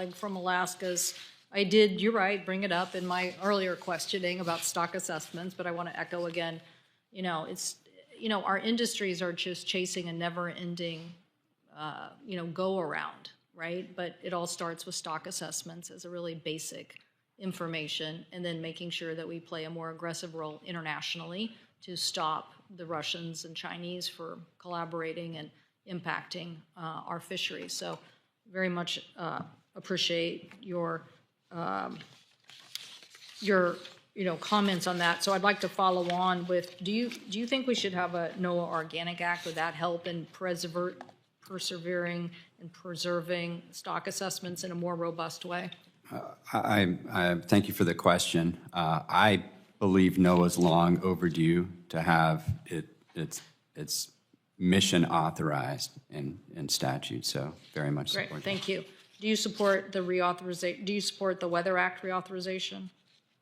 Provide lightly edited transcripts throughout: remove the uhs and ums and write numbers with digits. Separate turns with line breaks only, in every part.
colleague from Alaska's. I did, you're right, bring it up in my earlier questioning about stock assessments, but I want to echo again, our industries are just chasing a never-ending, go-around, right? But it all starts with stock assessments as a really basic information, and then making sure that we play a more aggressive role internationally to stop the Russians and Chinese for collaborating and impacting our fisheries. So very much appreciate your comments on that. So I'd like to follow on with, do you think we should have a NOAA Organic Act? Would that help in persevering and preserving stock assessments in a more robust way?
I thank you for the question. I believe NOAA's long overdue to have its mission authorized in statute. So very much support.
Great, thank you. Do you support the reauthorization? Do you support the Weather Act reauthorization?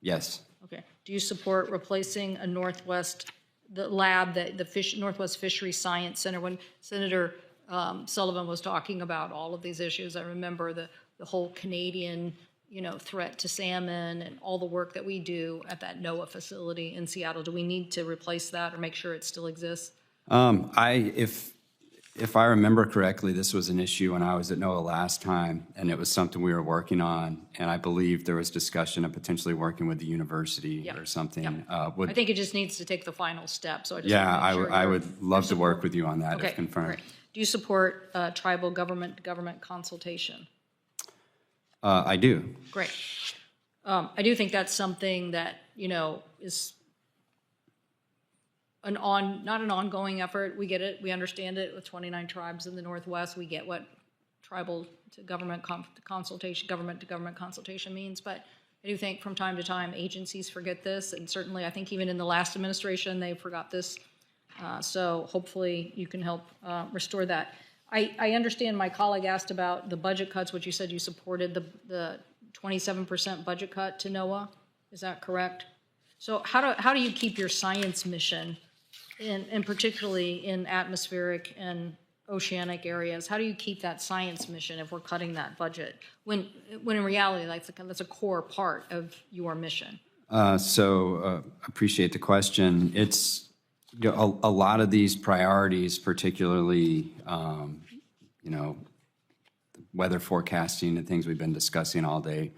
Yes.
Okay. Do you support replacing a Northwest Fisheries Science Center? When Senator Sullivan was talking about all of these issues, I remember the whole Canadian threat to salmon and all the work that we do at that NOAA facility in Seattle. Do we need to replace that or make sure it still exists?
If I remember correctly, this was an issue when I was at NOAA last time, and it was something we were working on, and I believe there was discussion of potentially working with the university or something.
Yep. I think it just needs to take the final step. So
I would love to work with you on that if confirmed.
Great. Do you support tribal government consultation?
I do.
Great. I do think that's something that is not an ongoing effort. We get it. We understand it with 29 tribes in the Northwest. We get what tribal to government consultation means. But I do think from time to time agencies forget this, and certainly I think even in the last administration they forgot this. So hopefully you can help restore that. I understand my colleague asked about the budget cuts, which you said you supported the 27% budget cut to NOAA. Is that correct? So how do you keep your science mission, and particularly in atmospheric and oceanic areas, how do you keep that science mission if we're cutting that budget when in reality that's a core part of your mission?
Appreciate the question. It's a lot of these priorities, particularly weather forecasting and things we've been discussing all day.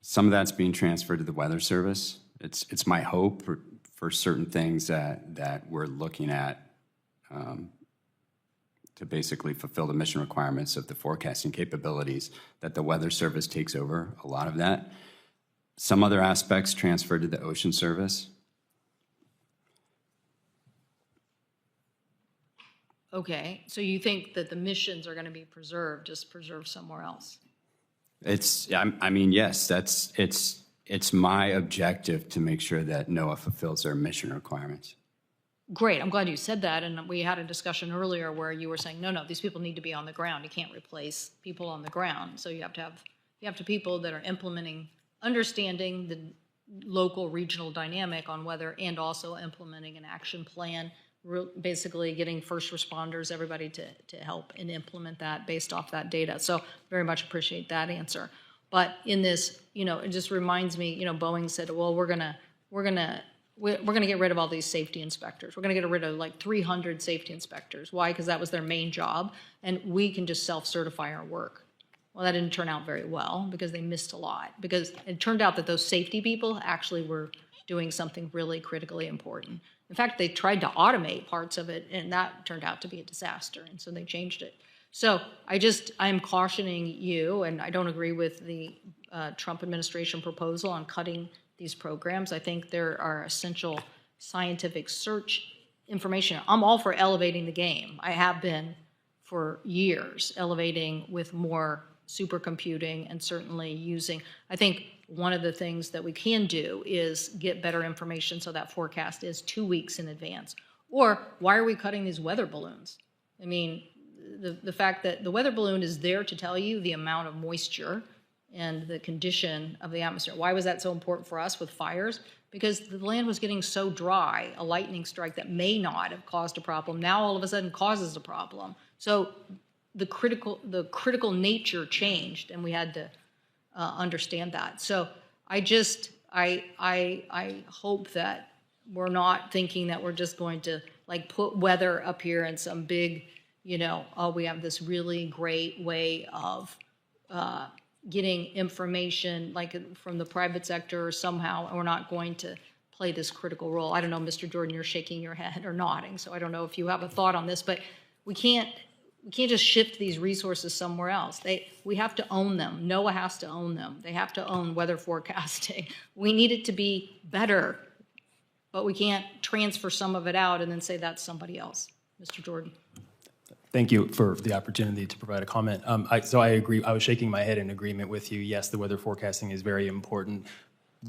Some of that's being transferred to the Weather Service. It's my hope for certain things that we're looking at to basically fulfill the mission requirements of the forecasting capabilities, that the Weather Service takes over a lot of that. Some other aspects transferred to the Ocean Service.
Okay, so you think that the missions are going to be preserved, just preserved somewhere else?
Yes, it's my objective to make sure that NOAA fulfills their mission requirements.
Great, I'm glad you said that, and we had a discussion earlier where you were saying, no, these people need to be on the ground. You can't replace people on the ground, so you have to have people that are implementing, understanding the local regional dynamic on weather, and also implementing an action plan, basically getting first responders, everybody to help and implement that based off that data. So very much appreciate that answer. But in this, it just reminds me, Boeing said, well, we're gonna get rid of all these safety inspectors. We're gonna get rid of like 300 safety inspectors. Why? Because that was their main job, and we can just self-certify our work. Well, that didn't turn out very well because they missed a lot. Because it turned out that those safety people actually were doing something really critically important. In fact, they tried to automate parts of it, and that turned out to be a disaster, and so they changed it. So I'm cautioning you, and I don't agree with the Trump administration proposal on cutting these programs. I think there are essential scientific search information. I'm all for elevating the game. I have been for years, elevating with more supercomputing and certainly using, I think one of the things that we can do is get better information so that forecast is 2 weeks in advance. Or why are we cutting these weather balloons? I mean, the fact that the weather balloon is there to tell you the amount of moisture and the condition of the atmosphere. Why was that so important for us with fires? Because the land was getting so dry, a lightning strike that may not have caused a problem now all of a sudden causes a problem. So the critical nature changed, and we had to understand that. So I hope that we're not thinking that we're just going to like put weather up here in some big, oh, we have this really great way of getting information like from the private sector or somehow, and we're not going to play this critical role. I don't know, Mr. Jordan, you're shaking your head or nodding, so I don't know if you have a thought on this, but we can't just shift these resources somewhere else. We have to own them. NOAA has to own them. They have to own weather forecasting. We need it to be better, but we can't transfer some of it out and then say that's somebody else. Mr. Jordan.
Thank you for the opportunity to provide a comment. So I agree. I was shaking my head in agreement with you. Yes, the weather forecasting is very important.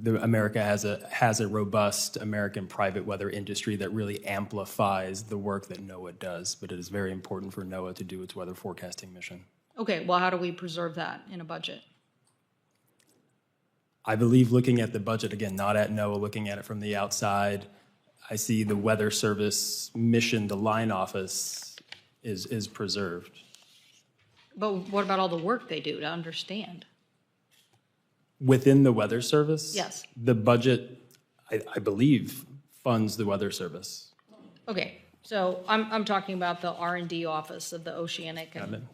America has a robust American private weather industry that really amplifies the work that NOAA does, but it is very important for NOAA to do its weather forecasting mission.
Okay, well, how do we preserve that in a budget?
I believe looking at the budget, again, not at NOAA, looking at it from the outside, I see the Weather Service mission, the line office, is preserved.
But what about all the work they do to understand?
Within the Weather Service?
Yes.
The budget, I believe, funds the Weather Service.
Okay, so I'm talking about the R&D office of the Oceanic and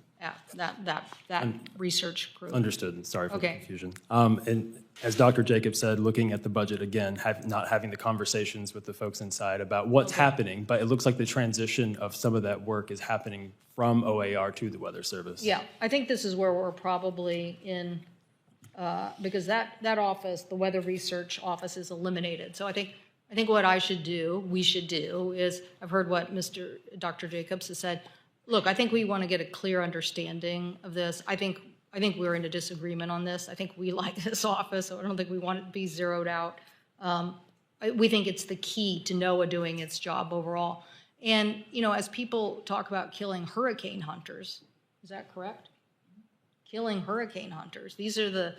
that research group.
Understood. Sorry for the
Okay.
confusion. And as Dr. Jacobs said, looking at the budget again, not having the conversations with the folks inside about what's happening, but it looks like the transition of some of that work is happening from OAR to the Weather Service.
Yeah, I think this is where we're probably in, because that office, the Weather Research Office, is eliminated. So I think what we should do is, I've heard what Dr. Jacobs has said. Look, I think we want to get a clear understanding of this. I think we're in a disagreement on this. I think we like this office, so I don't think we want it to be zeroed out. We think it's the key to NOAA doing its job overall. And, as people talk about killing hurricane hunters, is that correct? Killing hurricane hunters. These are the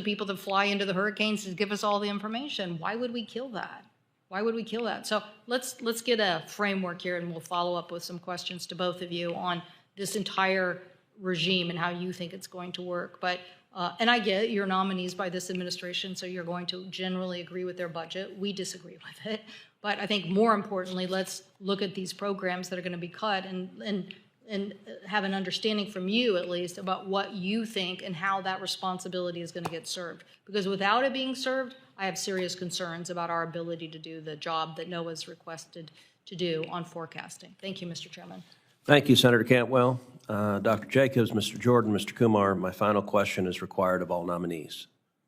people that fly into the hurricanes to give us all the information. Why would we kill that? Why would we kill that? So let's get a framework here, and we'll follow up with some questions to both of you on this entire regime and how you think it's going to work. But and I get your nominees by this administration, so you're going to generally agree with their budget. We disagree with it. But I think more importantly, let's look at these programs that are going to be cut and have an understanding from you, at least, about what you think and how that responsibility is going to get served. Because without it being served, I have serious concerns about our ability to do the job that NOAA's requested to do on forecasting. Thank you, Mr. Chairman.
Thank you, Senator Cantwell. Dr. Jacobs, Mr. Jordan, Mr. Kumar, my final question is required of all nominees.